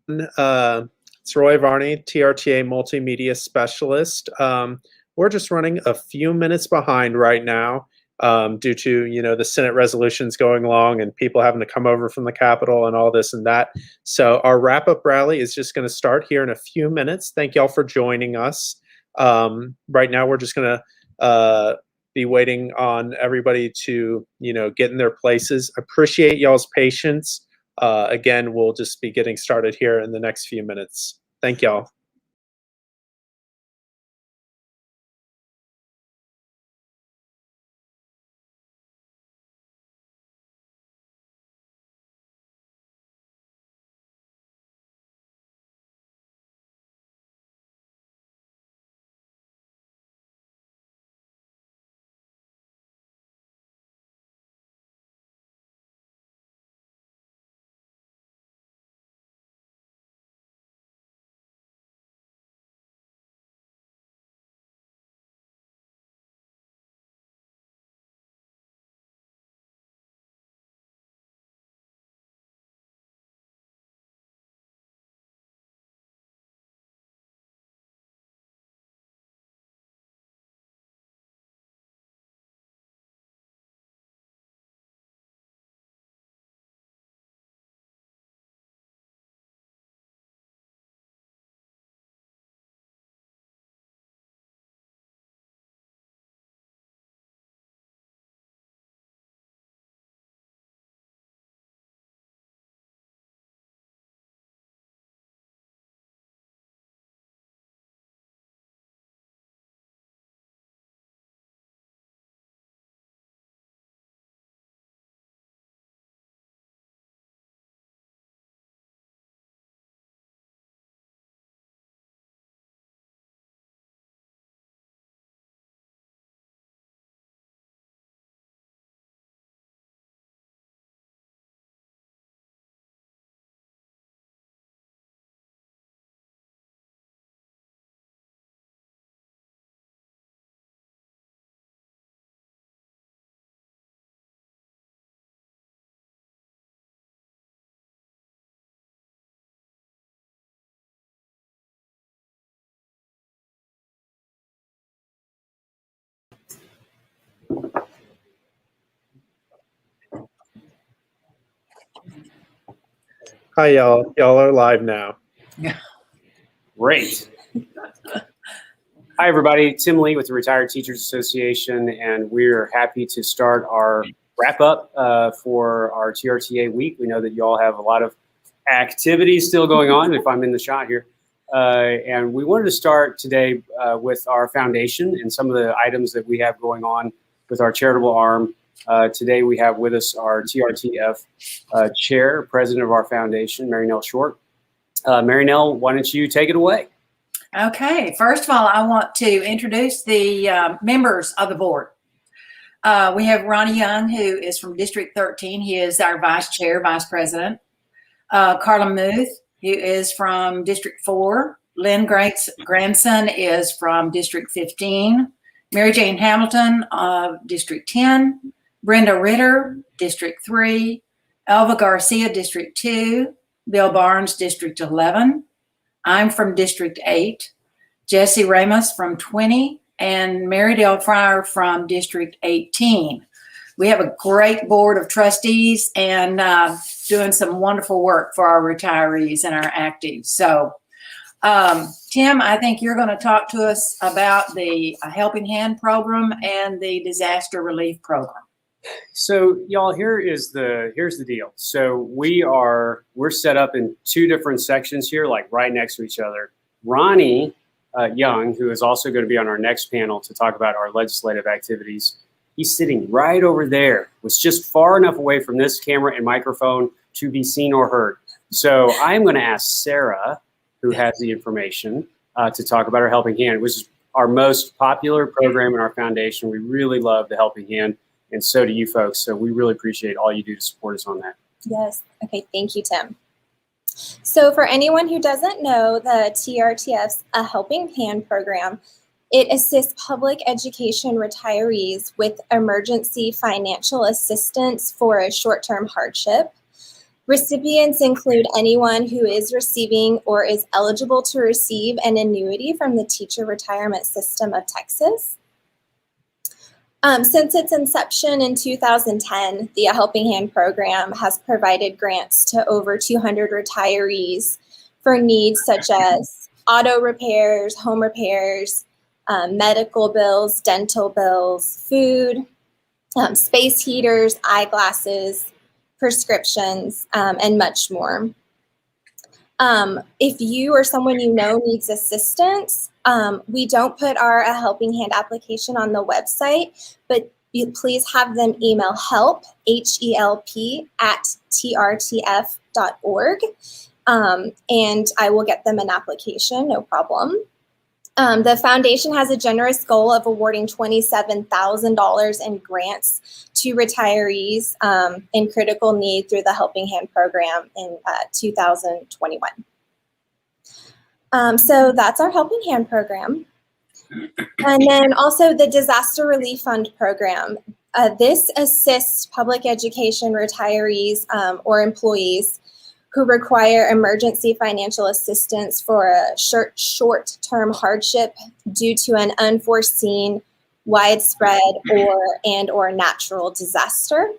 It's Roy Varney, TRTA Multimedia Specialist. We're just running a few minutes behind right now due to the Senate resolutions going along and people having to come over from the Capitol and all this and that. So our wrap-up rally is just going to start here in a few minutes. Thank y'all for joining us. Right now, we're just going to be waiting on everybody to get in their places. Appreciate y'all's patience. Again, we'll just be getting started here in the next few minutes. Thank y'all. Hi, y'all. Y'all are live now. Great. Hi, everybody. Tim Lee with the Retired Teachers Association, and we're happy to start our wrap-up for our TRTA week. We know that you all have a lot of activities still going on, if I'm in the shot here. And we wanted to start today with our foundation and some of the items that we have going on with our charitable arm. Today we have with us our TRTF chair, president of our foundation, Mary Nell Short. Mary Nell, why don't you take it away? Okay, first of all, I want to introduce the members of the board. We have Ronnie Young, who is from District 13. He is our vice chair, vice president. Carla Muth, who is from District 4. Lynn Grandson is from District 15. Mary Jane Hamilton of District 10. Brenda Ritter, District 3. Elva Garcia, District 2. Bill Barnes, District 11. I'm from District 8. Jesse Ramos from 20. And Mary Dale Fryer from District 18. We have a great board of trustees and doing some wonderful work for our retirees and our actives. So, Tim, I think you're going to talk to us about the Helping Hand program and the disaster relief program. So, y'all, here's the deal. So we're set up in two different sections here, like right next to each other. Ronnie Young, who is also going to be on our next panel to talk about our legislative activities, he's sitting right over there, was just far enough away from this camera and microphone to be seen or heard. So I'm going to ask Sarah, who has the information, to talk about our Helping Hand, which is our most popular program in our foundation. We really love the Helping Hand, and so do you folks. So we really appreciate all you do to support us on that. Yes. Okay. Thank you, Tim. So for anyone who doesn't know, the TRTF's A Helping Hand program, it assists public education retirees with emergency financial assistance for a short-term hardship. Recipients include anyone who is receiving or is eligible to receive an annuity from the Teacher Retirement System of Texas. Since its inception in 2010, the A Helping Hand program has provided grants to over 200 retirees for needs such as auto repairs, home repairs, medical bills, dental bills, food, space heaters, eyeglasses, prescriptions, and much more. If you or someone you know needs assistance, we don't put our A Helping Hand application on the website, but please have them email help, HELP, at trtf.org, and I will get them an application, no problem. The foundation has a generous goal of awarding $27,000 in grants to retirees in critical need through the Helping Hand program in 2021. So that's our Helping Hand program. And then also the Disaster Relief Fund program. This assists public education retirees or employees who require emergency financial assistance for a short-term hardship due to an unforeseen, widespread, or natural disaster.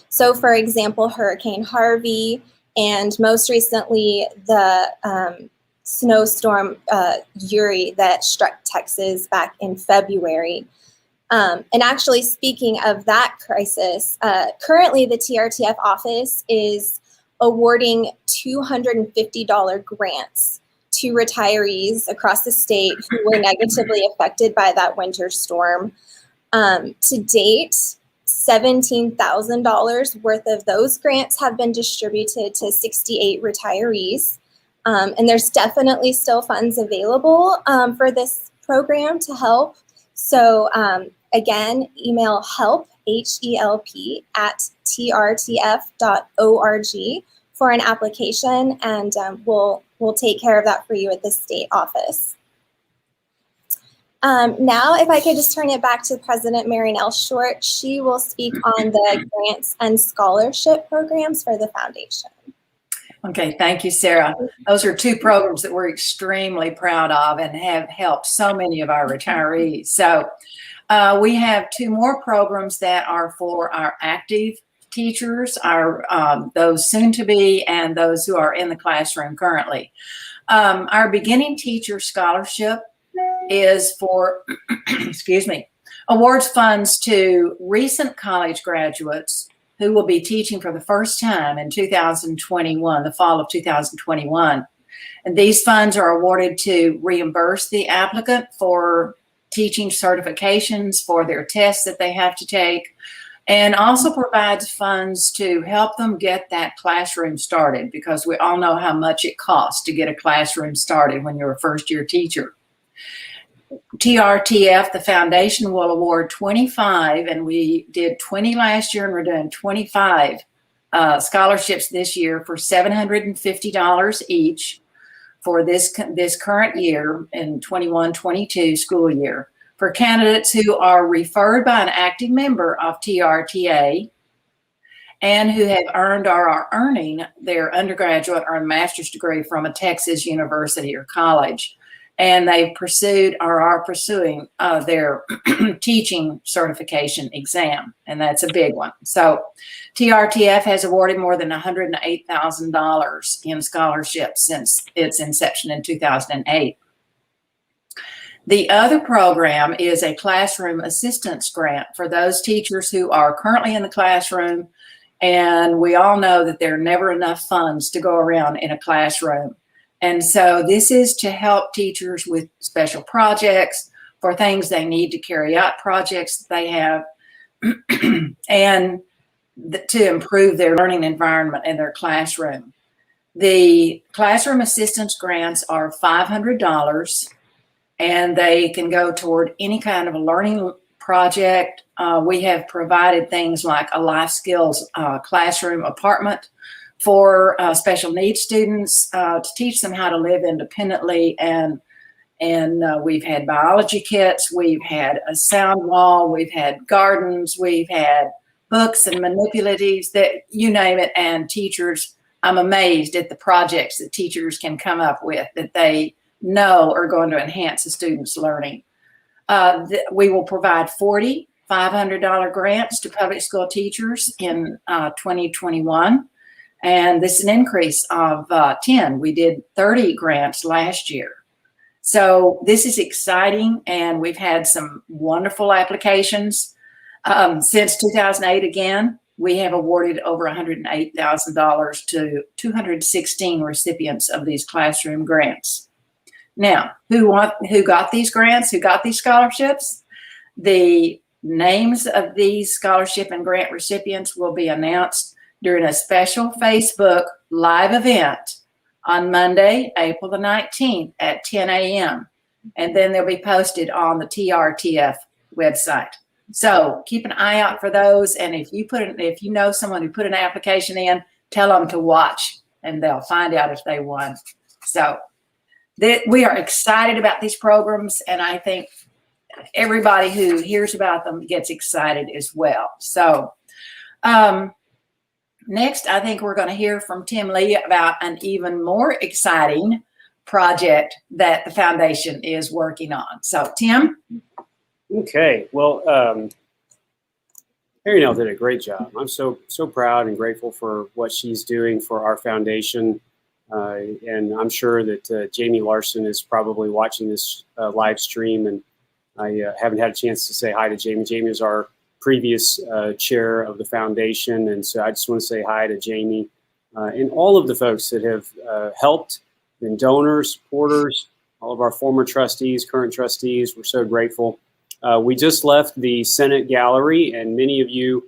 So, for example, Hurricane Harvey, and most recently the snowstorm Uri that struck Texas back in February. And actually, speaking of that crisis, currently the TRTF office is awarding $250 grants to retirees across the state who were negatively affected by that winter storm. To date, $17,000 worth of those grants have been distributed to 68 retirees. And there's definitely still funds available for this program to help. So again, email help, HELP, at trtf.org for an application, and we'll take care of that for you at the state office. Now, if I could just turn it back to President Marinelle Short, she will speak on the grants and scholarship programs for the foundation. Okay, thank you, Sarah. Those are two programs that we're extremely proud of and have helped so many of our retirees. So we have two more programs that are for our active teachers, our those soon to be, and those who are in the classroom currently. Our beginning teacher scholarship is for, excuse me, awards funds to recent college graduates who will be teaching for the first time in 2021, the fall of 2021. And these funds are awarded to reimburse the applicant for teaching certifications for their tests that they have to take, and also provides funds to help them get that classroom started, because we all know how much it costs to get a classroom started when you're a first-year teacher. TRTF, the foundation, will award 25, and we did 20 last year, and we're doing 25 scholarships this year for $750 each for this current year in 21-22 school year, for candidates who are referred by an active member of TRTA and who have earned or are earning their undergraduate or master's degree from a Texas university or college. And they've pursued or are pursuing their teaching certification exam, and that's a big one. So TRTF has awarded more than $108,000 in scholarships since its inception in 2008. The other program is a classroom assistance grant for those teachers who are currently in the classroom, and we all know that there are never enough funds to go around in a classroom. And so this is to help teachers with special projects, for things they need to carry out projects that they have, and to improve their learning environment in their classroom. The classroom assistance grants are $500, and they can go toward any kind of a learning project. We have provided things like a life skills classroom apartment for special needs students to teach them how to live independently, and we've had biology kits, we've had a sound wall, we've had gardens, we've had books and manipulatives, that you name it, and teachers, I'm amazed at the projects that teachers can come up with that they know are going to enhance the students' learning. We will provide 40 $500 grants to public school teachers in 2021. And this is an increase of 10. We did 30 grants last year. So this is exciting, and we've had some wonderful applications. Since 2008, again, we have awarded over $108,000 to 216 recipients of these classroom grants. Now, who got these grants, who got these scholarships? The names of these scholarship and grant recipients will be announced during a special Facebook live event on Monday, April the 19th at 10 a.m. And then they'll be posted on the TRTF website. So keep an eye out for those. And if you know someone who put an application in, tell them to watch, and they'll find out if they won. So we are excited about these programs, and I think everybody who hears about them gets excited as well. So next, I think we're going to hear from Tim Lee about an even more exciting project that the foundation is working on. So, Tim? Okay. Well, Marianelle did a great job. I'm so proud and grateful for what she's doing for our foundation. And I'm sure that Jamie Larson is probably watching this live stream, and I haven't had a chance to say hi to Jamie. Jamie is our previous chair of the foundation, and so I just want to say hi to Jamie and all of the folks that have helped, and donors, supporters, all of our former trustees, current trustees. We're so grateful. We just left the Senate gallery, and many of you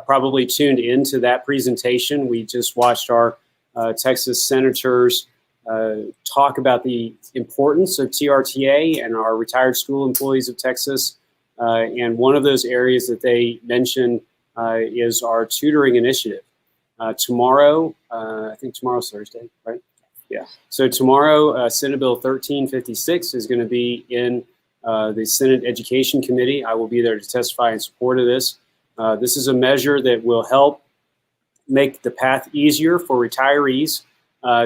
probably tuned into that presentation. We just watched our Texas senators talk about the importance of TRTA and our retired school employees of Texas. And one of those areas that they mentioned is our tutoring initiative. Tomorrow, I think tomorrow's Thursday, right? Yeah. So tomorrow, Senate Bill 1356 is going to be in the Senate Education Committee. I will be there to testify in support of this. This is a measure that will help make the path easier for retirees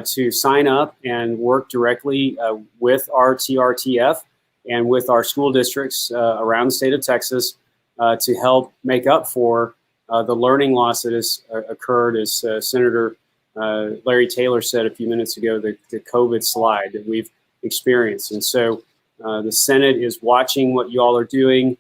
to sign up and work directly with our TRTF and with our school districts around the state of Texas to help make up for the learning loss that has occurred, as Senator Larry Taylor said a few minutes ago, the COVID slide that we've experienced. And so the Senate is watching what you all are doing.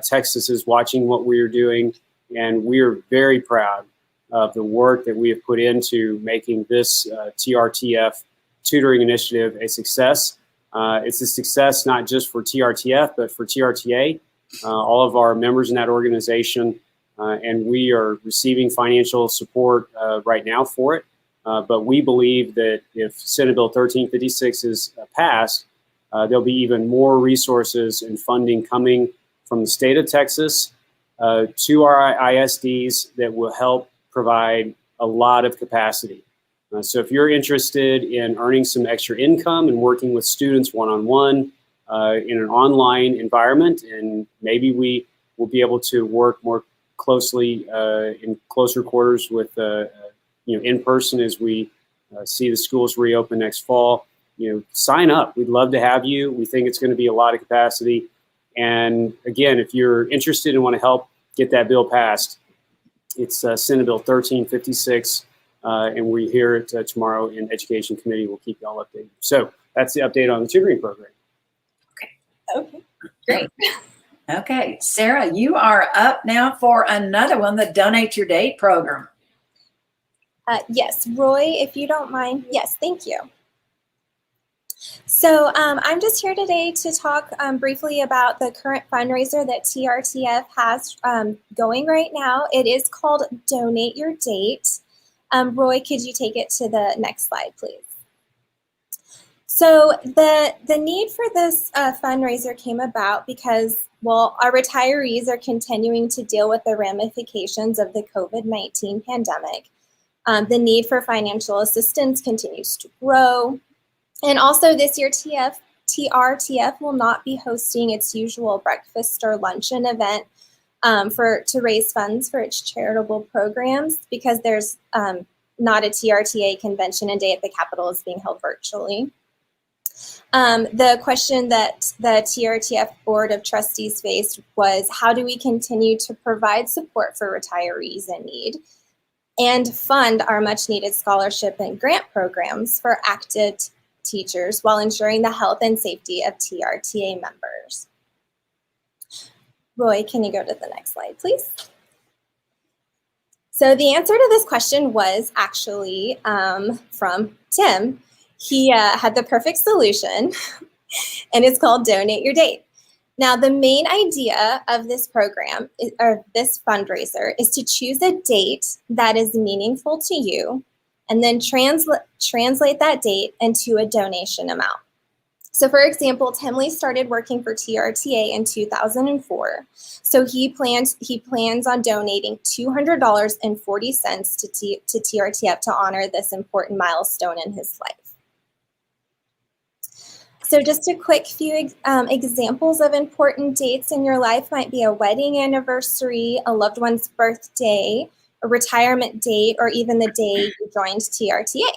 Texas is watching what we are doing. And we are very proud of the work that we have put into making this TRTF tutoring initiative a success. It's a success not just for TRTF, but for TRTA, all of our members in that organization. And we are receiving financial support right now for it. But we believe that if Senate Bill 1356 is passed, there'll be even more resources and funding coming from the state of Texas to our ISDs that will help provide a lot of capacity. So if you're interested in earning some extra income and working with students one-on-one in an online environment, and maybe we will be able to work more closely in closer quarters with in person as we see the schools reopen next fall, sign up. We'd love to have you. We think it's going to be a lot of capacity. And again, if you're interested and want to help get that bill passed, it's Senate Bill 1356, and we're here tomorrow in Education Committee. We'll keep y'all updated. So that's the update on the tutoring program. Okay, great. Okay, Sarah, you are up now for another one, the Donate Your Date program. Yes, Roy, if you don't mind. Yes, thank you. So I'm just here today to talk briefly about the current fundraiser that TRTF has going right now. It is called Donate Your Date. Roy, could you take it to the next slide, please? So the need for this fundraiser came about because, well, our retirees are continuing to deal with the ramifications of the COVID-19 pandemic. The need for financial assistance continues to grow. And also this year, TRTF will not be hosting its usual breakfast or luncheon event to raise funds for its charitable programs because there's not a TRTA convention and day at the Capitol is being held virtually. The question that the TRTF Board of Trustees faced was, how do we continue to provide support for retirees in need and fund our much needed scholarship and grant programs for active teachers while ensuring the health and safety of TRTA members? Roy, can you go to the next slide, please? So the answer to this question was actually from Tim. He had the perfect solution, and it's called Donate Your Date. Now, the main idea of this program, or this fundraiser, is to choose a date that is meaningful to you, and then translate that date into a donation amount. So for example, Timley started working for TRTA in 2004. So he plans on donating $200.40 to TRTF to honor this important milestone in his life. So just a quick few examples of important dates in your life might be a wedding anniversary, a loved one's birthday, a retirement date, or even the day you joined TRTA.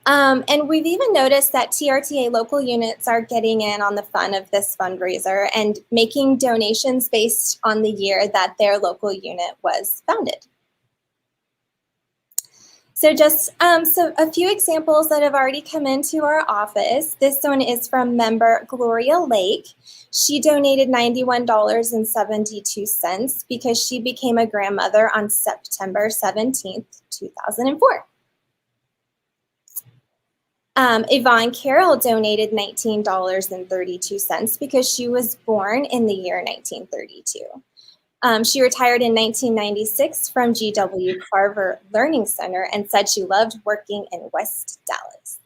And we've even noticed that TRTA local units are getting in on the fun of this fundraiser and making donations based on the year that their local unit was founded. So just so a few examples that have already come into our office. This one is from member Gloria Lake. She donated $91.72 because she became a grandmother on September 17th, 2004. Yvonne Carroll donated $19.32 because she was born in the year 1932. She retired in 1996 from GW Carver Learning Center and said she loved working in West Dallas.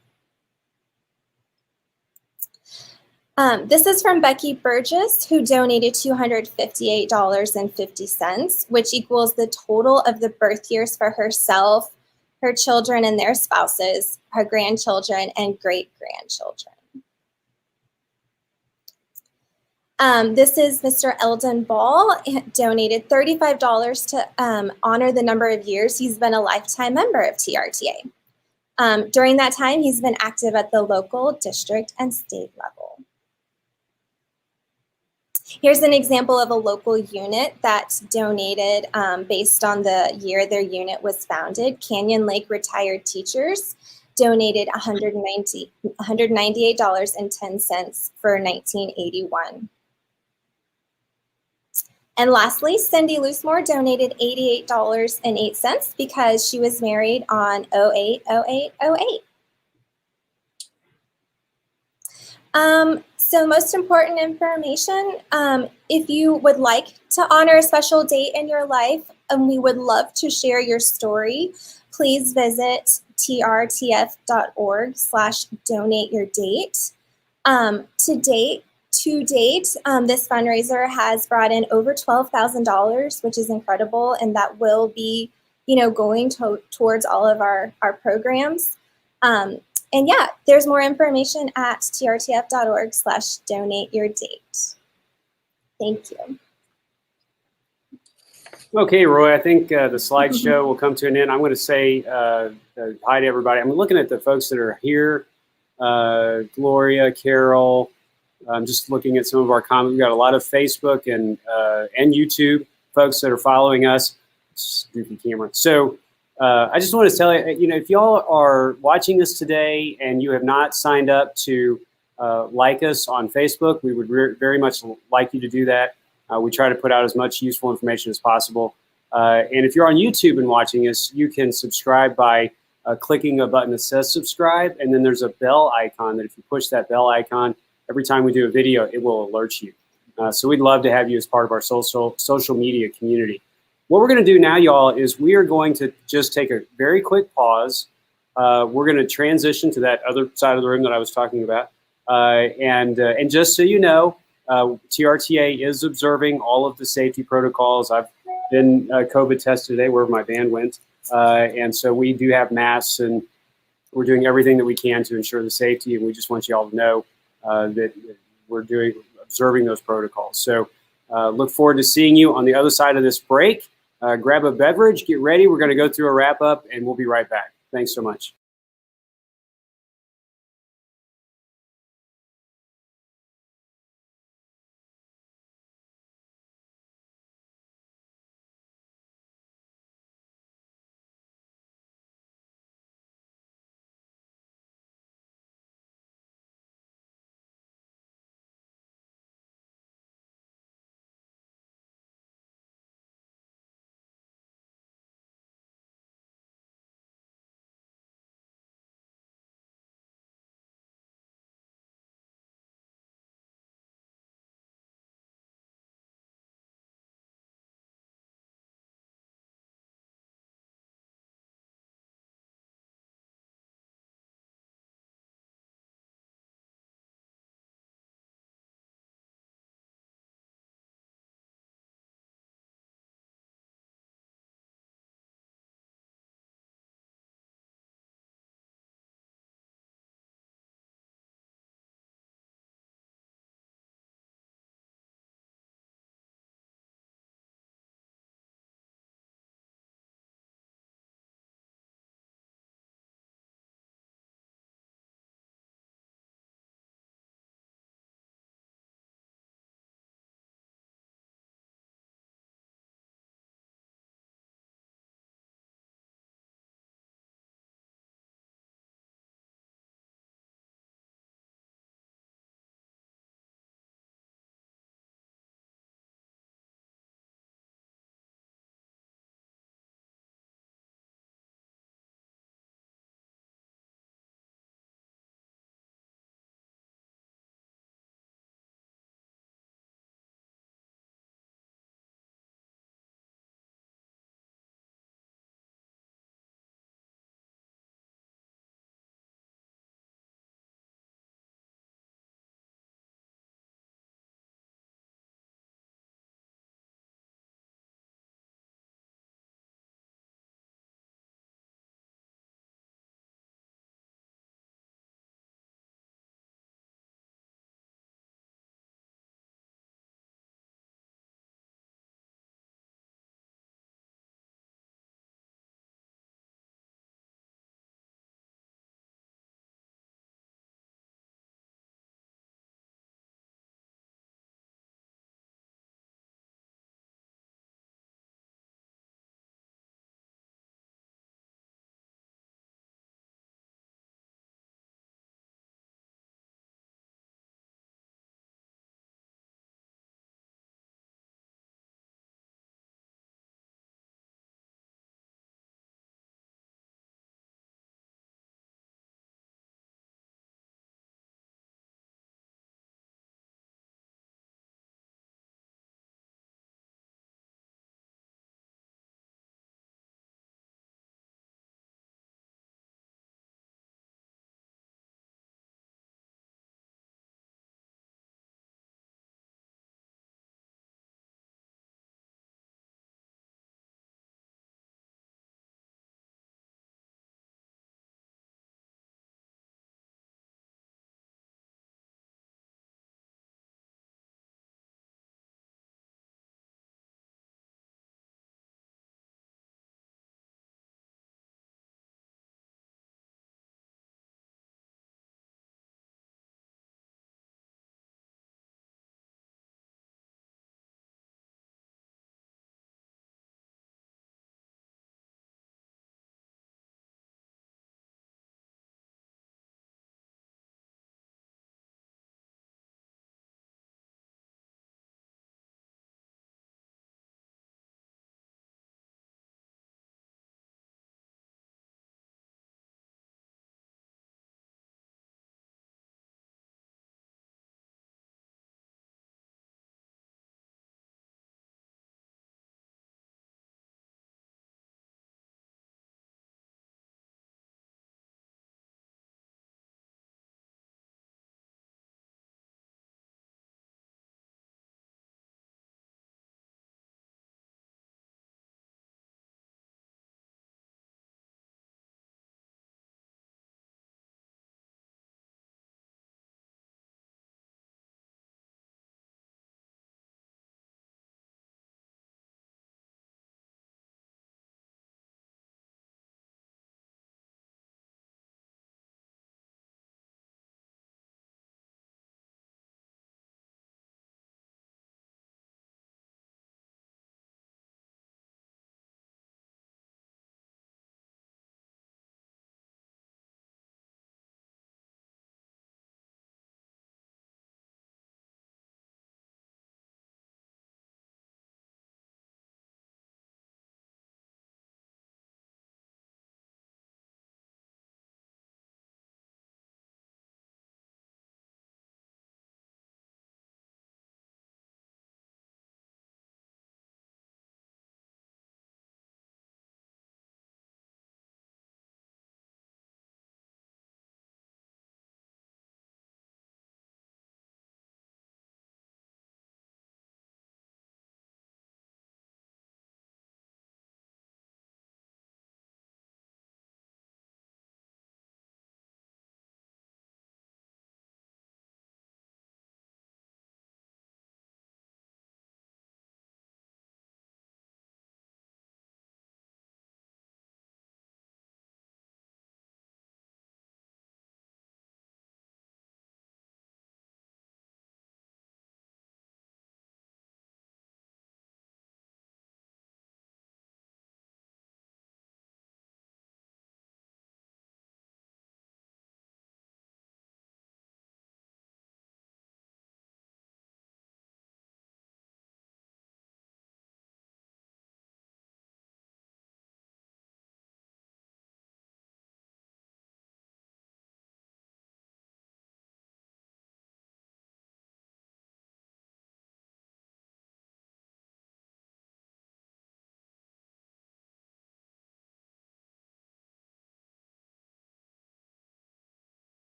This is from Becky Burgess, who donated $258.50, which equals the total of the birth years for herself, her children and their spouses, her grandchildren, and great-grandchildren. This is Mr. Eldon Ball. He donated $35 to honor the number of years he's been a lifetime member of TRTA. During that time, he's been active at the local, district, and state level. Here's an example of a local unit that's donated based on the year their unit was founded. Canyon Lake Retired Teachers donated $198.10 for 1981. And lastly, Cindy Loosemore donated $88.08 because she was married on 08/08/08. So most important information, if you would like to honor a special date in your life and we would love to share your story, please visit trtf.org/donateyourdate. To date, this fundraiser has brought in over $12,000, which is incredible, and that will be, going towards all of our programs. And yeah, there's more information at trtf.org/donateyourdate. Thank you. Okay, Roy, I think the slideshow will come to an end. I'm going to say hi to everybody. I'm looking at the folks that are here, Gloria, Carol. I'm just looking at some of our comments. We've got a lot of Facebook and YouTube folks that are following us. Goofy camera. So I just want to tell you, if y'all are watching this today and you have not signed up to like us on Facebook, we would very much like you to do that. We try to put out as much useful information as possible. And if you're on YouTube and watching us, you can subscribe by clicking a button that says subscribe, and then there's a bell icon that if you push that bell icon, every time we do a video, it will alert you. So we'd love to have you as part of our social media community. What we're going to do now, y'all, is we are going to just take a very quick pause. We're going to transition to that other side of the room that I was talking about. And just so you know, TRTA is observing all of the safety protocols. I've been COVID tested today wherever my van went. And so we do have masks, and we're doing everything that we can to ensure the safety. And we just want you all to know that we're observing those protocols. So Look forward to seeing you on the other side of this break. Grab a beverage, get ready. We're going to go through a wrap up, and we'll be right back. Thanks so much.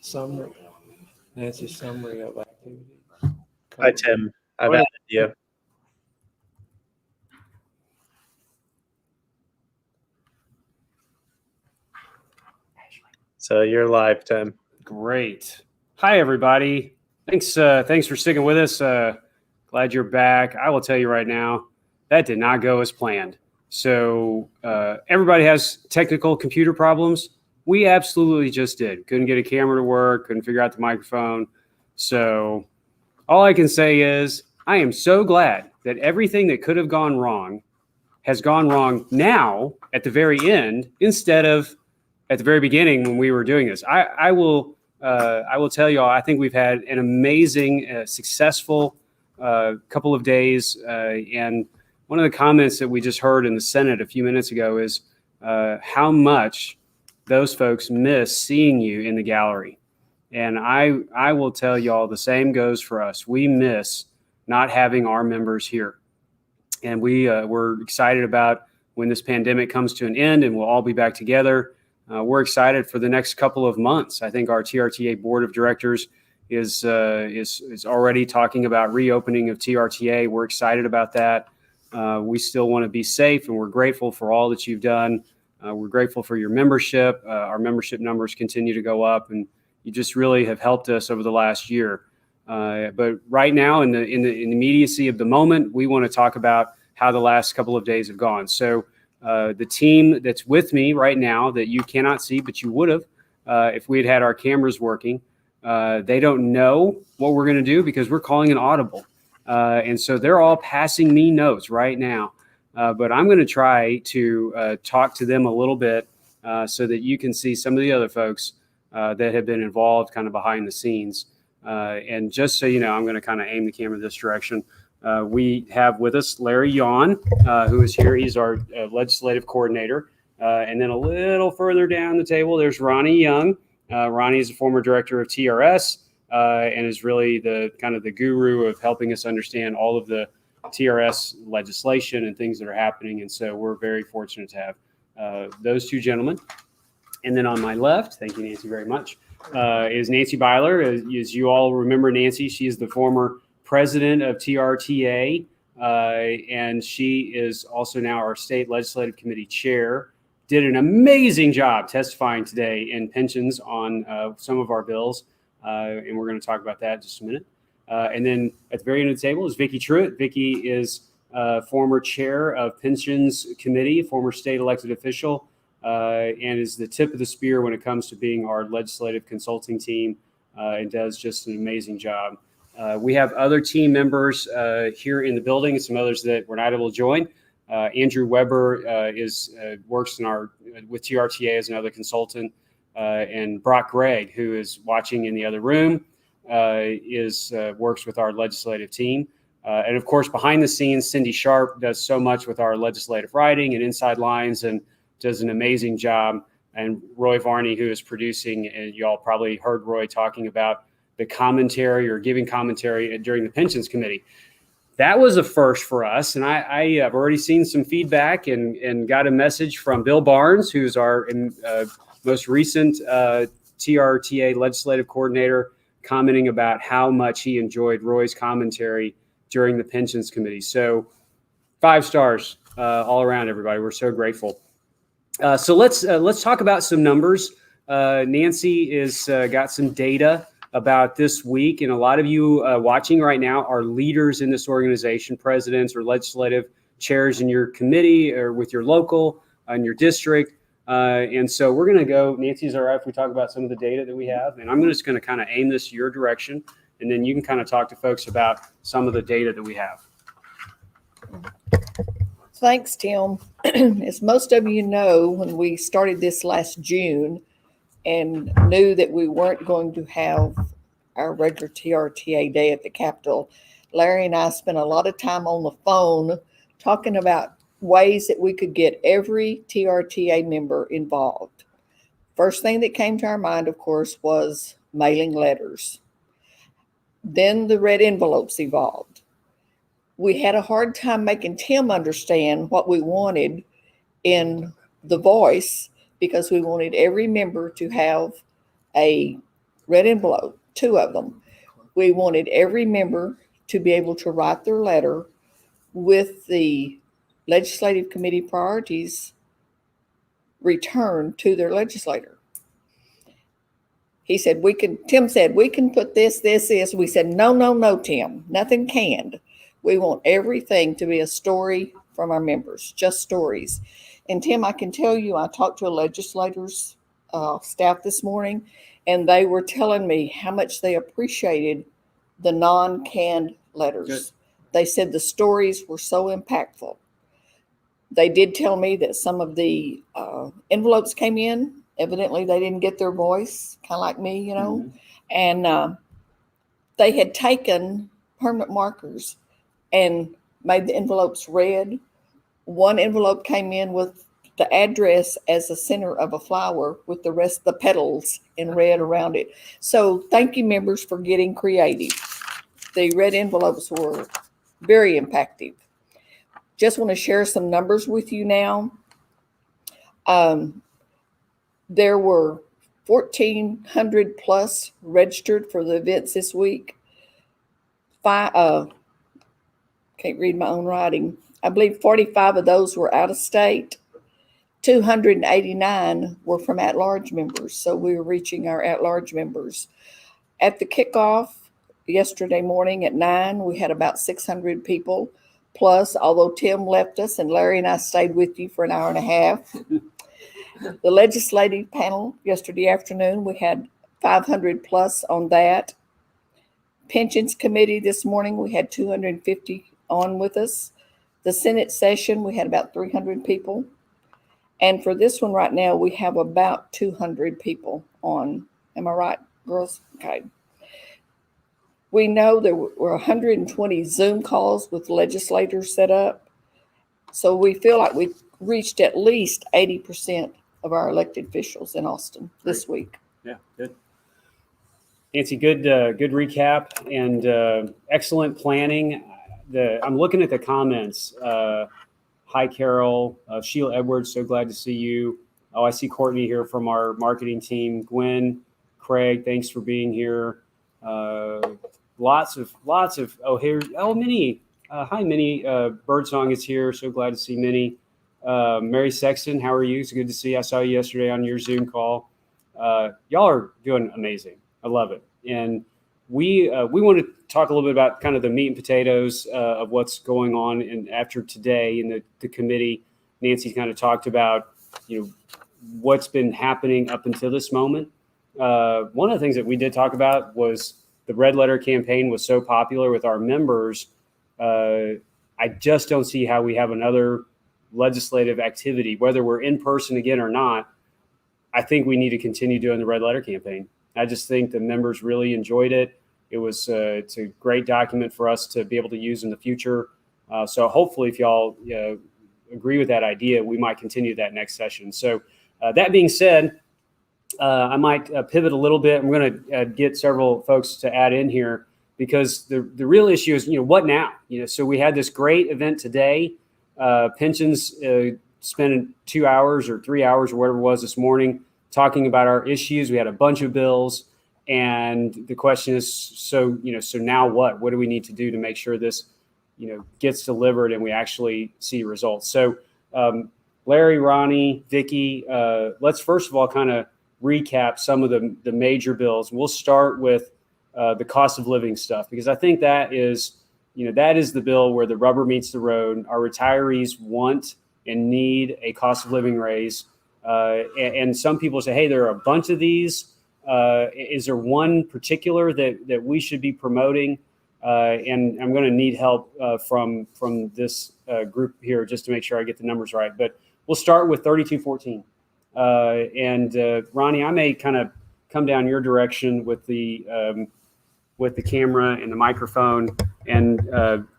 Summary. Nancy, summary of activity. Hi, Tim. I've Well- added you. So you're live, Tim. Great. Hi, everybody. Thanks for sticking with us. Glad you're back. I will tell you right now, that did not go as planned. So everybody has technical computer problems. We absolutely just did. Couldn't get a camera to work. Couldn't figure out the microphone. So all I can say is I am so glad that everything that could have gone wrong has gone wrong now at the very end instead of at the very beginning when we were doing this. I will tell y'all, I think we've had an amazing, successful couple of days. And one of the comments that we just heard in the Senate a few minutes ago is how much those folks miss seeing you in the gallery. And I will tell y'all the same goes for us. We miss not having our members here. And we're excited about when this pandemic comes to an end and we'll all be back together. We're excited for the next couple of months. I think our TRTA board of directors is already talking about reopening of TRTA. We're excited about that. We still want to be safe, and we're grateful for all that you've done. We're grateful for your membership. Our membership numbers continue to go up, and you just really have helped us over the last year. But right now, in the immediacy of the moment, we want to talk about how the last couple of days have gone. So the team that's with me right now that you cannot see, but you would have if we had our cameras working, they don't know what we're going to do because we're calling an audible. And so they're all passing me notes right now. But I'm going to try to talk to them a little bit so that you can see some of the other folks that have been involved kind of behind the scenes. And just so you know, I'm going to kind of aim the camera this direction. We have with us Larry Yawn, who is here. He's our legislative coordinator. And then a little further down the table, there's Ronnie Young. Ronnie is a former director of TRS and is really the kind of the guru of helping us understand all of the TRS legislation and things that are happening. And so we're very fortunate to have those two gentlemen. And then on my left, thank you, Nancy, very much, is Nancy Byler. As you all remember Nancy, she is the former president of TRTA, and she is also now our state legislative committee chair. Did an amazing job testifying today in pensions on some of our bills, and we're going to talk about that in just a minute. And then at the very end of the table is Vicki Truitt. Vicki is former chair of pensions committee, former state elected official, and is the tip of the spear when it comes to being our legislative consulting team, and does just an amazing job. We have other team members here in the building and some others that were not able to join. Andrew Weber works with TRTA as another consultant, and Brock Gregg, who is watching in the other room, works with our legislative team. And of course, behind the scenes, Cindy Sharp does so much with our legislative writing and inside lines and does an amazing job. And Roy Varney, who is producing, and y'all probably heard Roy talking about the commentary or giving commentary during the pensions committee. That was a first for us. And I have already seen some feedback and got a message from Bill Barnes, who's our most recent TRTA legislative coordinator, commenting about how much he enjoyed Roy's commentary during the pensions committee. So 5 stars all around, everybody. We're so grateful. So let's talk about some numbers. Nancy is got some data about this week, and a lot of you watching right now are leaders in this organization, presidents or legislative chairs in your committee or with your local and your district. And so we're going to go, Nancy's all right if we talk about some of the data that we have, and I'm just going to kind of aim this your direction, and then you can kind of talk to folks about some of the data that we have. Thanks, Tim. As most of you know, when we started this last June and knew that we weren't going to have our regular TRTA day at the Capitol, Larry and I spent a lot of time on the phone talking about ways that we could get every TRTA member involved. First thing that came to our mind, of course, was mailing letters. Then the red envelopes evolved. We had a hard time making Tim understand what we wanted in the voice because we wanted every member to have a red envelope, 2 of them. We wanted every member to be able to write their letter with the legislative committee priorities returned to their legislator. He said, Tim said, we can put this. We said, no, Tim, nothing canned. We want everything to be a story from our members, just stories. And Tim, I can tell you, I talked to a legislator's staff this morning, and they were telling me how much they appreciated the non-canned letters. Good. They said the stories were so impactful. They did tell me that some of the envelopes came in. Evidently, they didn't get their voice, kind of like me, you know. Mm-hmm. And they had taken permanent markers and made the envelopes red. One envelope came in with the address as the center of a flower with the rest of the petals in red around it. So thank you, members, for getting creative. The red envelopes were very impactful. Just want to share some numbers with you now. There were 1,400 plus registered for the events this week. Can't read my own writing. I believe 45 of those were out of state. 289 were from at-large members, so we were reaching our at-large members. At the kickoff yesterday morning at 9, we had about 600 people. Plus, although Tim left us and Larry and I stayed with you for an hour and a half. The legislative panel yesterday afternoon, we had 500 plus on that. Pensions committee this morning, we had 250 on with us. The Senate session, we had about 300 people. And for this one right now, we have about 200 people on. Am I right, girls? Okay. We know there were 120 Zoom calls with legislators set up. So we feel like we've reached at least 80% of our elected officials in Austin this week. Yeah, good. Nancy, good recap and excellent planning. I'm looking at the comments. Hi, Carol. Sheila Edwards, so glad to see you. Oh, I see Courtney here from our marketing team. Gwen, Craig, thanks for being here. Lots of, Minnie. Hi, Minnie. Birdsong is here. So glad to see Minnie. Mary Sexton, how are you? It's good to see you. I saw you yesterday on your Zoom call. Y'all are doing amazing. I love it. And we want to talk a little bit about kind of the meat and potatoes of what's going on. And after today in the committee, Nancy kind of talked about, what's been happening up until this moment. One of the things that we did talk about was the red letter campaign was so popular with our members. I just don't see how we have another legislative activity, whether we're in person again or not. I think we need to continue doing the red letter campaign. I just think the members really enjoyed it. It was it's a great document for us to be able to use in the future. So hopefully, if y'all agree with that idea, we might continue that next session. So that being said, I might pivot a little bit. I'm going to get several folks to add in here because the real issue is, what now? So we had this great event today. Pensions spent 2 hours or 3 hours or whatever it was this morning talking about our issues. We had a bunch of bills. And the question is, so now what? What do we need to do to make sure this, gets delivered and we actually see results? So Larry, Ronnie, Vicki, let's first of all kind of recap some of the major bills. We'll start with the cost of living stuff, because I think that is the bill where the rubber meets the road. Our retirees want and need a cost of living raise. And some people say, hey, there are a bunch of these. Is there one particular that we should be promoting? And I'm going to need help from this group here just to make sure I get the numbers right. But we'll start with 3214. And Ronnie, I may kind of come down your direction with the camera and the microphone and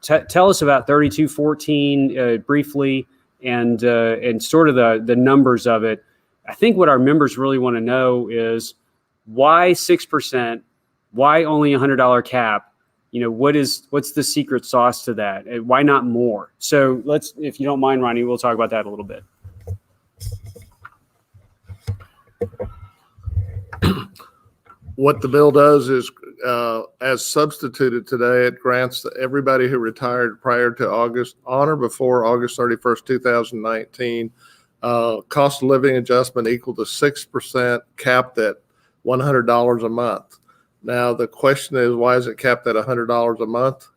tell us about 3214 briefly and sort of the numbers of it. I think what our members really want to know is why 6%, why only $100 cap? What's the secret sauce to that? And why not more? So if you don't mind, Ronnie, we'll talk about that a little bit. What the bill does is, as substituted today, it grants everybody who retired prior to August, on or before August 31st, 2019, cost of living adjustment equal to 6%, capped at $100 a month. Now, the question is, why is it capped at $100 a month?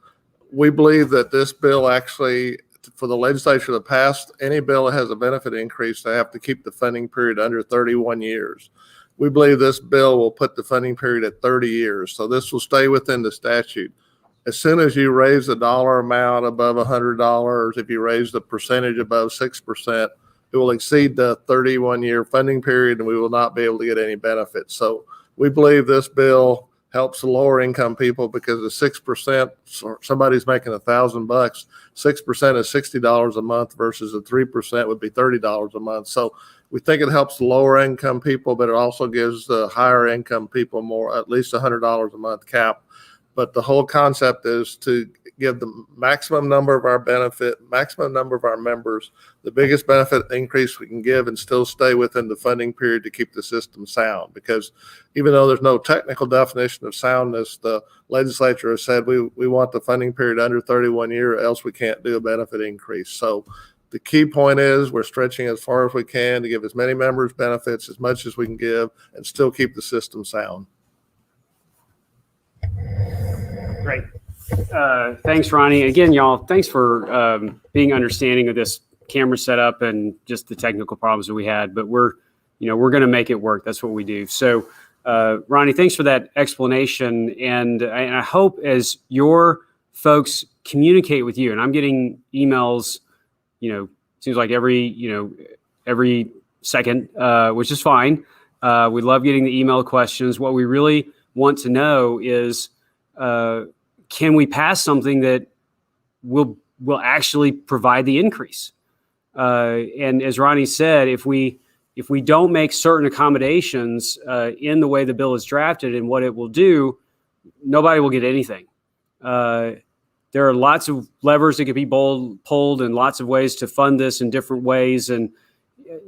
We believe that this bill actually, for the legislature that passed, any bill that has a benefit increase, they have to keep the funding period under 31 years. We believe this bill will put the funding period at 30 years. So this will stay within the statute. As soon as you raise the dollar amount above $100, if you raise the percentage above 6%, it will exceed the 31-year funding period and we will not be able to get any benefits. So we believe this bill helps the lower income people because the 6%, somebody's making $1,000, 6% is $60 a month versus the 3% would be $30 a month. So we think it helps the lower income people, but it also gives the higher income people more, at least $100 a month cap. But the whole concept is to give the maximum number of maximum number of our members, the biggest benefit increase we can give and still stay within the funding period to keep the system sound. Because even though there's no technical definition of soundness, the legislature has said we want the funding period under 31 years, else we can't do a benefit increase. So the key point is we're stretching as far as we can to give as many members benefits as much as we can give and still keep the system sound. Great. Thanks, Ronnie. Again, y'all, thanks for being understanding of this camera setup and just the technical problems that we had. But we're going to make it work. That's what we do. So, Ronnie, thanks for that explanation. And I hope as your folks communicate with you, and I'm getting emails, seems like every second, which is fine. We love getting the email questions. What we really want to know is, can we pass something that will actually provide the increase? And as Ronnie said, if we don't make certain accommodations in the way the bill is drafted and what it will do, nobody will get anything. There are lots of levers that could be pulled and lots of ways to fund this in different ways. And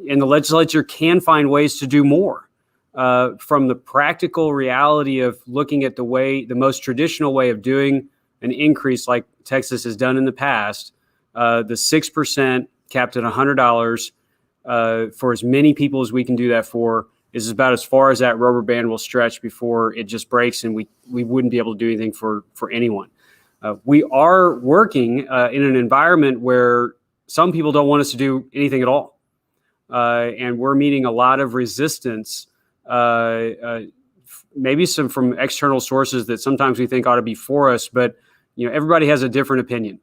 the legislature can find ways to do more. From the practical reality of looking at the most traditional way of doing an increase like Texas has done in the past, the 6% capped at $100 for as many people as we can do that for is about as far as that rubber band will stretch before it just breaks and we wouldn't be able to do anything for anyone. We are working in an environment where some people don't want us to do anything at all. And we're meeting a lot of resistance, maybe some from external sources that sometimes we think ought to be for us, but everybody has a different opinion.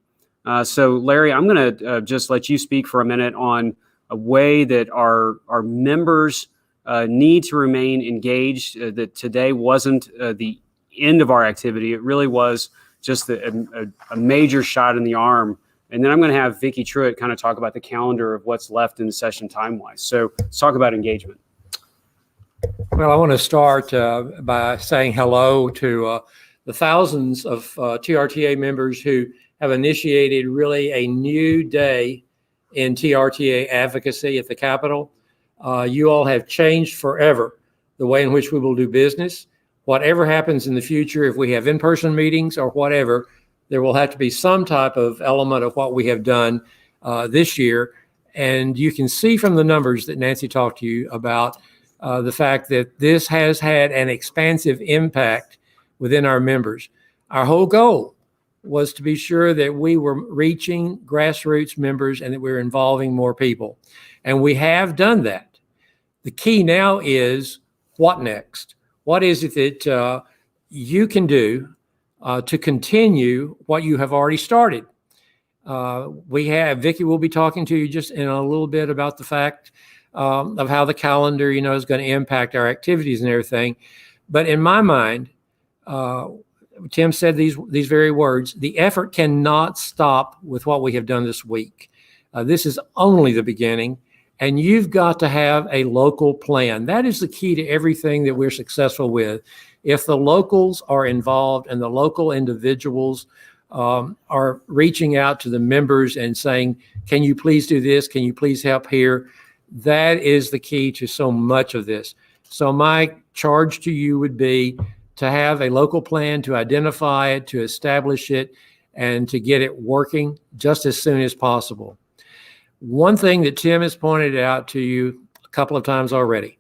So Larry, I'm going to just let you speak for a minute on a way that our members need to remain engaged, that today wasn't the end of our activity. It really was just a major shot in the arm. And then I'm going to have Vicki Truitt kind of talk about the calendar of what's left in the session time-wise. So let's talk about engagement. Well, I want to start by saying hello to the thousands of TRTA members who have initiated really a new day in TRTA advocacy at the Capitol. You all have changed forever the way in which we will do business. Whatever happens in the future, if we have in-person meetings or whatever, there will have to be some type of element of what we have done this year. And you can see from the numbers that Nancy talked to you about the fact that this has had an expansive impact within our members. Our whole goal was to be sure that we were reaching grassroots members and that we were involving more people. And we have done that. The key now is what next? What is it that you can do to continue what you have already started? Vicki will be talking to you just in a little bit about the fact of how the calendar, is going to impact our activities and everything. But in my mind, Tim said these very words, the effort cannot stop with what we have done this week. This is only the beginning. And you've got to have a local plan. That is the key to everything that we're successful with. If the locals are involved and the local individuals are reaching out to the members and saying, can you please do this? Can you please help here? That is the key to so much of this. So my charge to you would be to have a local plan, to identify it, to establish it, and to get it working just as soon as possible. One thing that Tim has pointed out to you a couple of times already,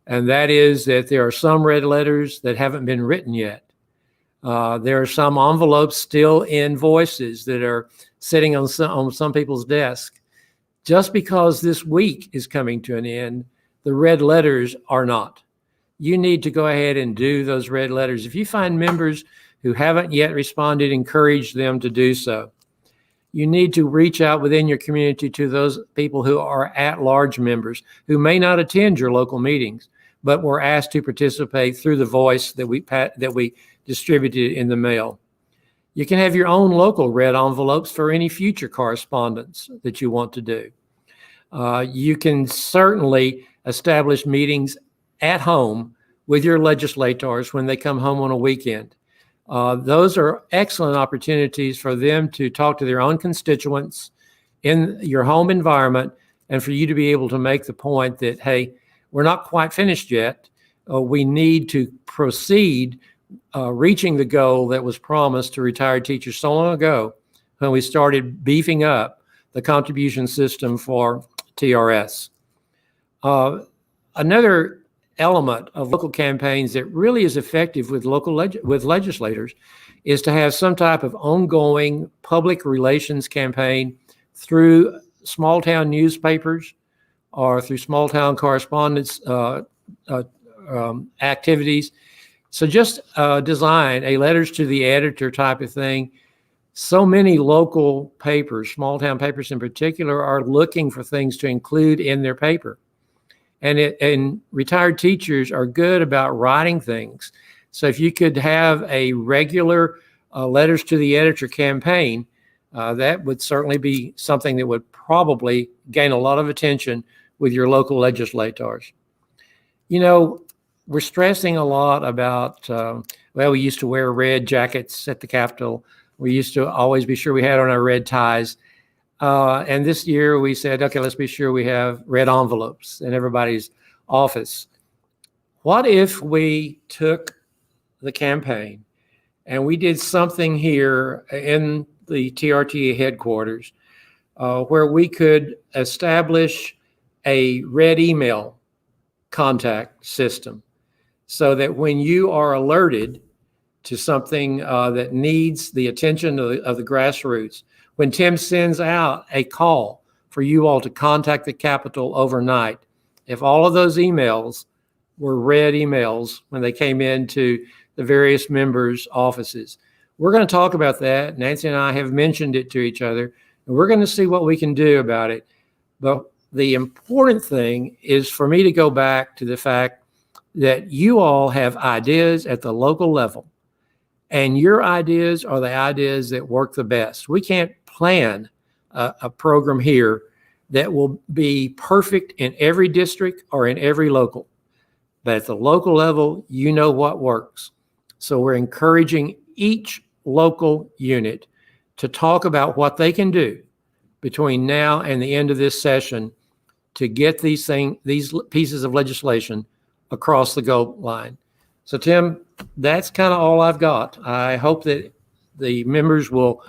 and that is that there are some red letters that haven't been written yet. There are some envelopes still in voices that are sitting on some people's desk. Just because this week is coming to an end, the red letters are not. You need to go ahead and do those red letters. If you find members who haven't yet responded, encourage them to do so. You need to reach out within your community to those people who are at-large members who may not attend your local meetings, but were asked to participate through the voice that we distributed in the mail. You can have your own local red envelopes for any future correspondence that you want to do. You can certainly establish meetings at home with your legislators when they come home on a weekend. Those are excellent opportunities for them to talk to their own constituents in your home environment, and for you to be able to make the point that, hey, we're not quite finished yet. We need to proceed reaching the goal that was promised to retired teachers so long ago when we started beefing up the contribution system for TRS. Another element of local campaigns that really is effective with with legislators is to have some type of ongoing public relations campaign through small town newspapers or through small town correspondence activities. So just design a letters to the editor type of thing. So many local papers, small town papers in particular, are looking for things to include in their paper. And retired teachers are good about writing things. So if you could have a regular letters to the editor campaign, that would certainly be something that would probably gain a lot of attention with your local legislators. You know, we're stressing a lot about, well, we used to wear red jackets at the Capitol. We used to always be sure we had on our red ties. And this year we said, okay, let's be sure we have red envelopes in everybody's office. What if we took the campaign and we did something here in the TRTA headquarters where we could establish a red email contact system so that when you are alerted to something that needs the attention of the grassroots, when Tim sends out a call for you all to contact the Capitol overnight, if all of those emails were red emails when they came into the various members' offices. We're going to talk about that. Nancy and I have mentioned it to each other, and we're going to see what we can do about it. But the important thing is for me to go back to the fact that you all have ideas at the local level, and your ideas are the ideas that work the best. We can't plan a program here that will be perfect in every district or in every local. But at the local level, you know what works. So we're encouraging each local unit to talk about what they can do between now and the end of this session to get these pieces of legislation across the goal line. So Tim, that's kind of all I've got. I hope that the members will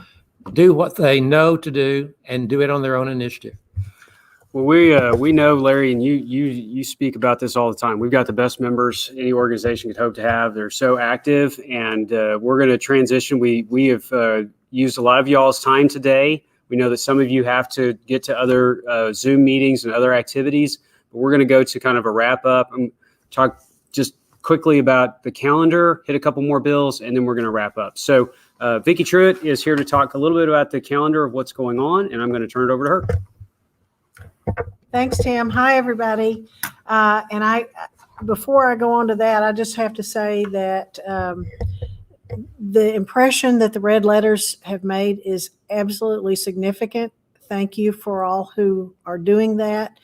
do what they know to do and do it on their own initiative. Well, we know, Larry, and you speak about this all the time. We've got the best members any organization could hope to have. They're so active, and we're going to transition. We have used a lot of y'all's time today. We know that some of you have to get to other Zoom meetings and other activities, but we're going to go to kind of a wrap up and talk just quickly about the calendar, hit a couple more bills, and then we're going to wrap up. So Vicki Truitt is here to talk a little bit about the calendar of what's going on, and I'm going to turn it over to her. Thanks, Tim. Hi, everybody. Before I go on to that, I just have to say that the impression that the red letters have made is absolutely significant. Thank you for all who are doing that.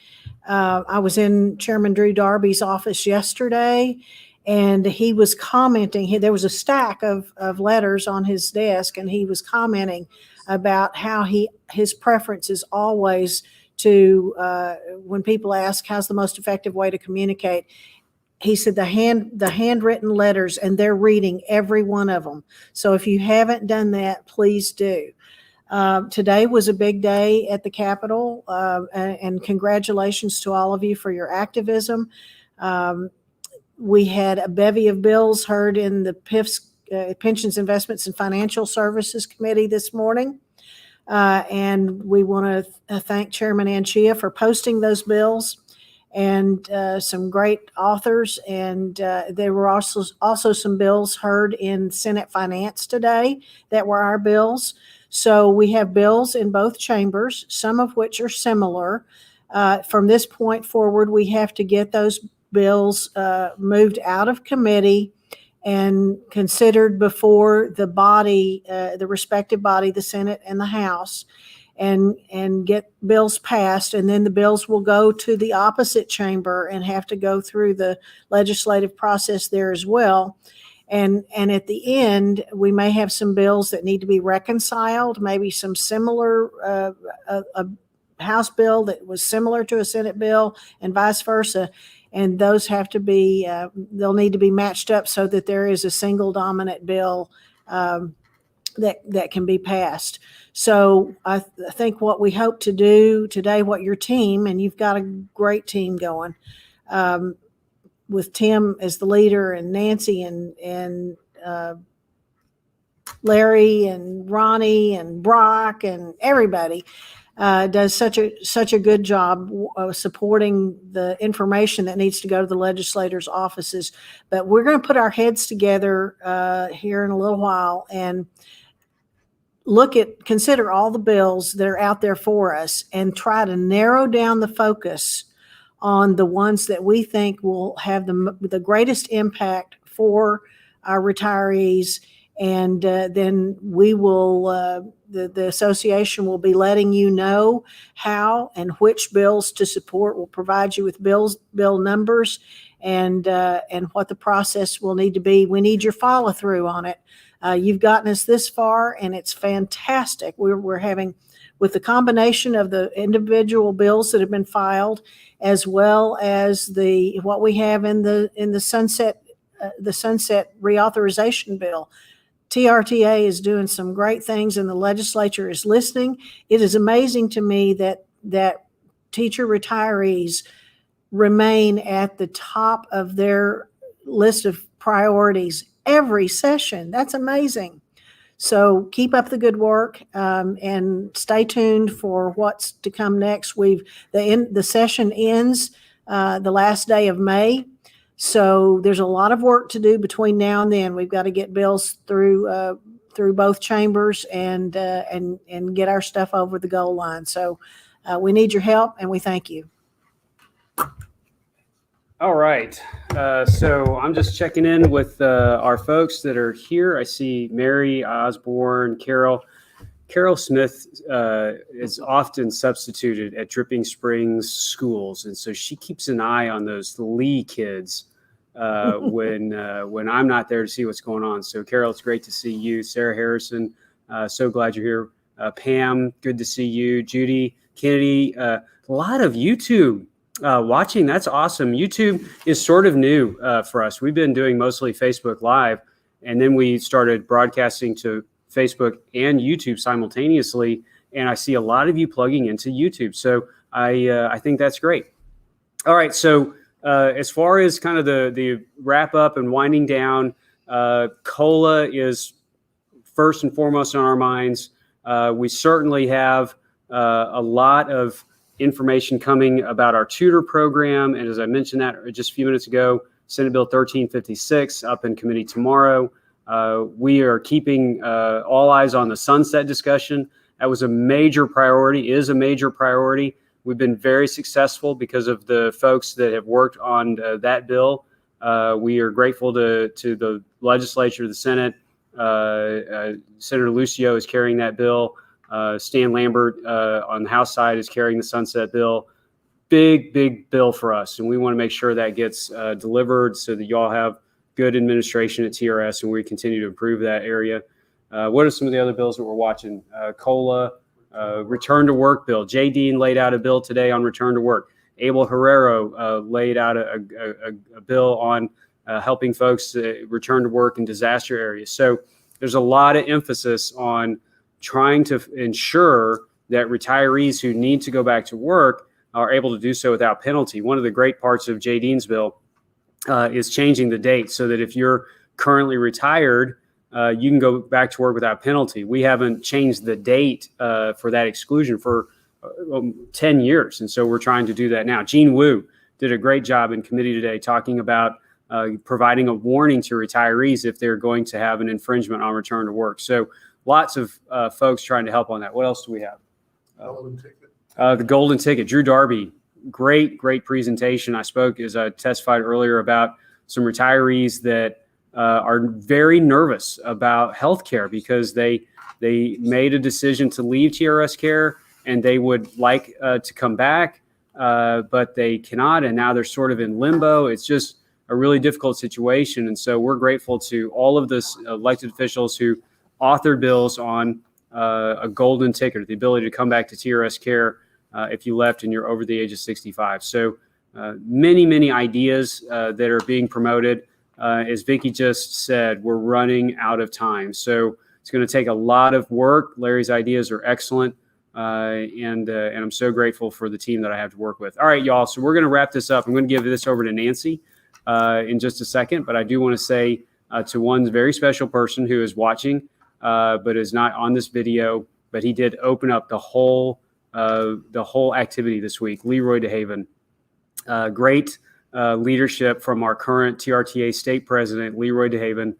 I was in Chairman Drew Darby's office yesterday, and he was commenting. There was a stack of letters on his desk, and he was commenting about how his preference is always to, when people ask how's the most effective way to communicate, he said the handwritten letters, and they're reading every one of them. So if you haven't done that, please do. Today was a big day at the Capitol, and congratulations to all of you for your activism. We had a bevy of bills heard in the PIF's Pensions, Investments, and Financial Services Committee this morning. And we want to thank Chairman Anchia for posting those bills, and some great authors. And there were also some bills heard in Senate Finance today that were our bills. So we have bills in both chambers, some of which are similar. From this point forward, we have to get those bills moved out of committee and considered before the body, the respective body, the Senate and the House, and get bills passed. And then the bills will go to the opposite chamber and have to go through the legislative process there as well. And at the end, we may have some bills that need to be reconciled, maybe some similar, a House bill that was similar to a Senate bill and vice versa. And those have to be, they'll need to be matched up so that there is a single dominant bill that can be passed. So I think what we hope to do today, what your team, and you've got a great team going, with Tim as the leader, and Nancy and Larry and Ronnie and Brock and everybody, does such a good job of supporting the information that needs to go to the legislators' offices. But we're going to put our heads together here in a little while and consider all the bills that are out there for us, and try to narrow down the focus on the ones that we think will have the greatest impact for our retirees. And then we will, the association will be letting you know how and which bills to support. We'll provide you with bill numbers and what the process will need to be. We need your follow through on it. You've gotten us this far, and it's fantastic. We're having, with the combination of the individual bills that have been filed, as well as what we have in the sunset reauthorization bill. TRTA is doing some great things, and the legislature is listening. It is amazing to me that teacher retirees remain at the top of their list of priorities every session. That's amazing. So keep up the good work, and stay tuned for what's to come next. The session ends the last day of May. So there's a lot of work to do between now and then. We've got to get bills through both chambers and get our stuff over the goal line. So we need your help, and we thank you. All right. So I'm just checking in with our folks that are here. I see Mary Osborne, Carol Smith is often substituted at Dripping Springs schools, and so she keeps an eye on those Lee kids when I'm not there to see what's going on. So Carol, it's great to see you. Sarah Harrison, so glad you're here. Pam, good to see you. Judy, Kennedy, a lot of YouTube watching. That's awesome. YouTube is sort of new for us. We've been doing mostly Facebook Live, and then we started broadcasting to Facebook and YouTube simultaneously, and I see a lot of you plugging into YouTube. So I think that's great. All right, so as far as kind of the wrap up and winding down, COLA is first and foremost on our minds. We certainly have a lot of information coming about our tutor program, and as I mentioned that just a few minutes ago, Senate Bill 1356 up in committee tomorrow. We are keeping all eyes on the sunset discussion. That was a major priority, is a major priority. We've been very successful because of the folks that have worked on that bill. We are grateful to the legislature, the Senate. Senator Lucio is carrying that bill. Stan Lambert on the House side is carrying the sunset bill. Big bill for us, and we want to make sure that gets delivered so that y'all have good administration at TRS, and we continue to improve that area. What are some of the other bills that we're watching? COLA, return to work bill. Jay Dean laid out a bill today on return to work. Abel Herrero laid out a bill on helping folks return to work in disaster areas. So there's a lot of emphasis on trying to ensure that retirees who need to go back to work are able to do so without penalty. One of the great parts of Jay Dean's bill is changing the date so that if you're currently retired, you can go back to work without penalty. We haven't changed the date for that exclusion for 10 years. And so we're trying to do that now. Gene Wu did a great job in committee today talking about providing a warning to retirees if they're going to have an infringement on return to work. So lots of folks trying to help on that. What else do we have? Golden ticket. The golden ticket. Drew Darby, great presentation. I spoke as I testified earlier about some retirees that are very nervous about healthcare because they made a decision to leave TRS care and they would like to come back, but they cannot, and now they're sort of in limbo. It's just a really difficult situation, and so we're grateful to all of the elected officials who authored bills on a golden ticket, the ability to come back to TRS care if you left and you're over the age of 65. So many ideas that are being promoted. As Vicki just said, we're running out of time. So it's going to take a lot of work. Larry's ideas are excellent. And I'm so grateful for the team that I have to work with. All right, y'all. So we're going to wrap this up. I'm going to give this over to Nancy in just a second. But I do want to say to one very special person who is watching, but is not on this video, but he did open up the whole activity this week. Leroy DeHaven, great leadership from our current TRTA state president, Leroy DeHaven.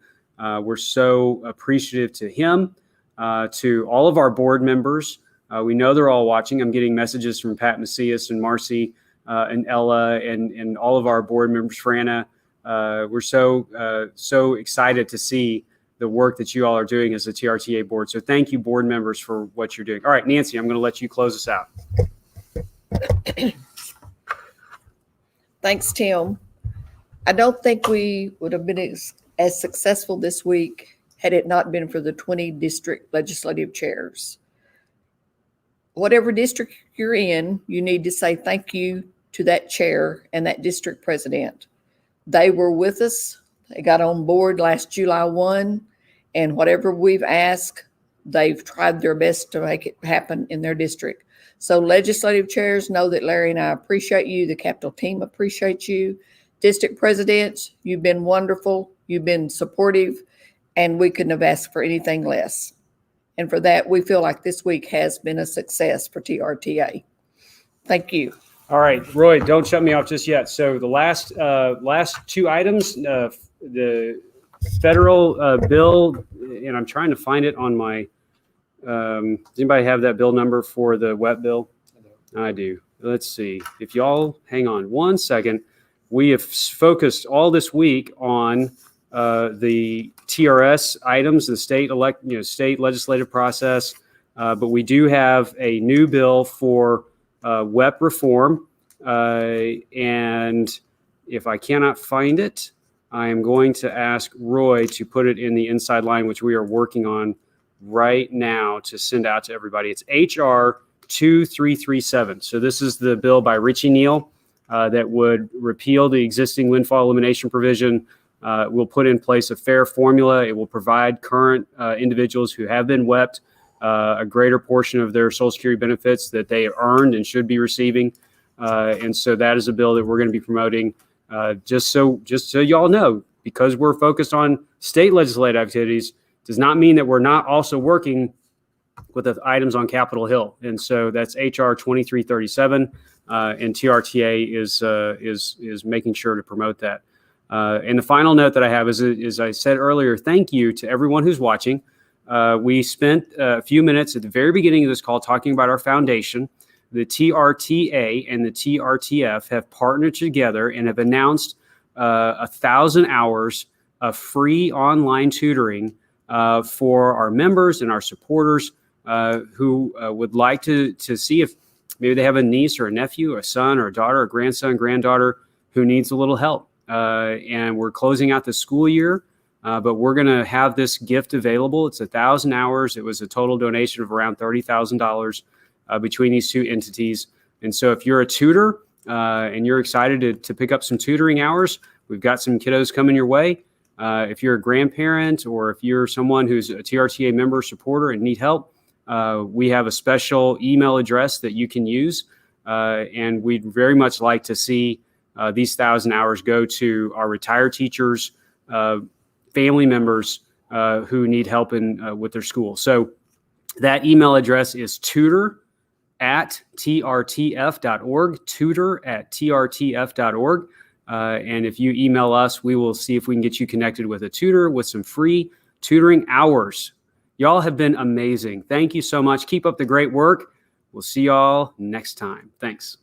We're so appreciative to him, to all of our board members. We know they're all watching. I'm getting messages from Pat Macias and Marcy and Ella and all of our board members, Franna. We're so excited to see the work that you all are doing as a TRTA board. So thank you, board members, for what you're doing. All right, Nancy, I'm going to let you close us out. Thanks, Tim. I don't think we would have been as successful this week had it not been for the 20 district legislative chairs. Whatever district you're in, you need to say thank you to that chair and that district president. They were with us. They got on board last July 1, and whatever we've asked, they've tried their best to make it happen in their district. So legislative chairs know that Larry and I appreciate you. The Capitol team appreciates you. District presidents, you've been wonderful. You've been supportive, and we couldn't have asked for anything less. And for that, we feel like this week has been a success for TRTA. Thank you. All right, Roy, don't shut me off just yet. So the last two items, the federal bill, and I'm trying to find it on my, does anybody have that bill number for the web bill? I do. Let's see. If y'all hang on one second, we have focused all this week on the TRS items, the state legislative process, but we do have a new bill for WEP reform, and if I cannot find it, I am going to ask Roy to put it in the inside line, which we are working on right now to send out to everybody. It's HR 2337. So this is the bill by Richie Neal that would repeal the existing windfall elimination provision. Will put in place a fair formula. It will provide current individuals who have been WEP'd a greater portion of their Social Security benefits that they earned and should be receiving. And so that is a bill that we're going to be promoting. Just so y'all know, because we're focused on state legislative activities, does not mean that we're not also working with the items on Capitol Hill. And so that's HR 2337, and TRTA is making sure to promote that. And the final note that I have is, as I said earlier, thank you to everyone who's watching. We spent a few minutes at the very beginning of this call talking about our foundation. The TRTA and the TRTF have partnered together and have announced 1,000 hours of free online tutoring for our members and our supporters who would like to see if maybe they have a niece or a nephew, a son or a daughter, a grandson, granddaughter who needs a little help. And we're closing out the school year, but we're going to have this gift available. It's 1,000 hours. It was a total donation of around $30,000 between these two entities. And so if you're a tutor and you're excited to pick up some tutoring hours, we've got some kiddos coming your way. If you're a grandparent or if you're someone who's a TRTA member supporter and need help, we have a special email address that you can use. And we'd very much like to see these 1,000 hours go to our retired teachers, family members who need help with their school. So that email address is tutor@trtf.org, tutor@trtf.org. And if you email us, we will see if we can get you connected with a tutor with some free tutoring hours. Y'all have been amazing. Thank you so much. Keep up the great work. We'll see y'all next time. Thanks.